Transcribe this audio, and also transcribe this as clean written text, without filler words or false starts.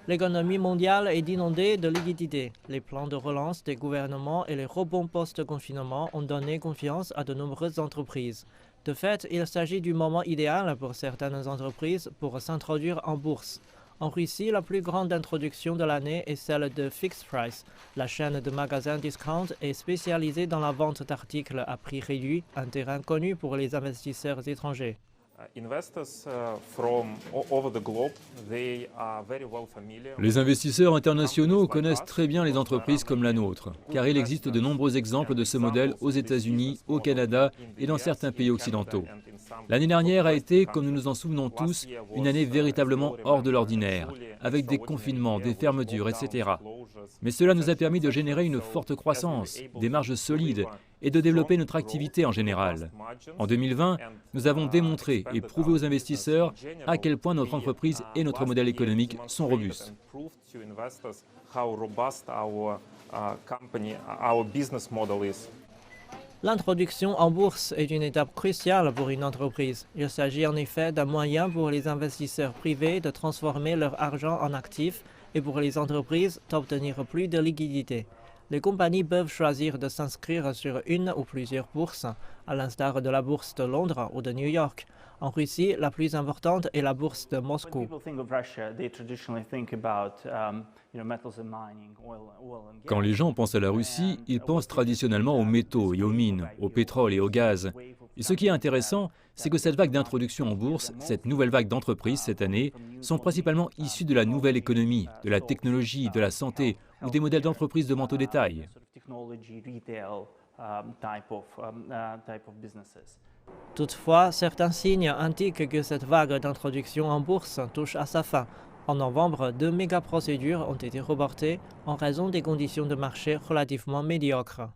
L'économie mondiale est inondée de liquidités. Les plans de relance des gouvernements et les rebonds post-confinement ont donné confiance à de nombreuses entreprises. De fait, il s'agit du moment idéal pour certaines entreprises pour s'introduire en bourse. En Russie, la plus grande introduction de l'année est celle de Fixed Price. La chaîne de magasins discount est spécialisée dans la vente d'articles à prix réduit, un terrain connu pour les investisseurs étrangers. Les investisseurs internationaux connaissent très bien les entreprises comme la nôtre, car il existe de nombreux exemples de ce modèle aux États-Unis, au Canada et dans certains pays occidentaux. L'année dernière a été, comme nous nous en souvenons tous, une année véritablement hors de l'ordinaire, avec des confinements, des fermetures, etc. Mais cela nous a permis de générer une forte croissance, des marges solides et de développer notre activité en général. En 2020, nous avons démontré et prouvé aux investisseurs à quel point notre entreprise et notre modèle économique sont robustes. L'introduction en bourse est une étape cruciale pour une entreprise. Il s'agit en effet d'un moyen pour les investisseurs privés de transformer leur argent en actifs et pour les entreprises d'obtenir plus de liquidités. Les compagnies peuvent choisir de s'inscrire sur une ou plusieurs bourses, à l'instar de la bourse de Londres ou de New York. En Russie, la plus importante est la bourse de Moscou. Quand les gens pensent à la Russie, ils pensent traditionnellement aux métaux et aux mines, au pétrole et au gaz. Et ce qui est intéressant, c'est que cette vague d'introduction en bourse, cette nouvelle vague d'entreprises cette année, sont principalement issues de la nouvelle économie, de la technologie, de la santé ou des modèles d'entreprises de vente au détail. Toutefois, certains signes indiquent que cette vague d'introduction en bourse touche à sa fin. En novembre, 2 méga-procédures ont été reportées en raison des conditions de marché relativement médiocres.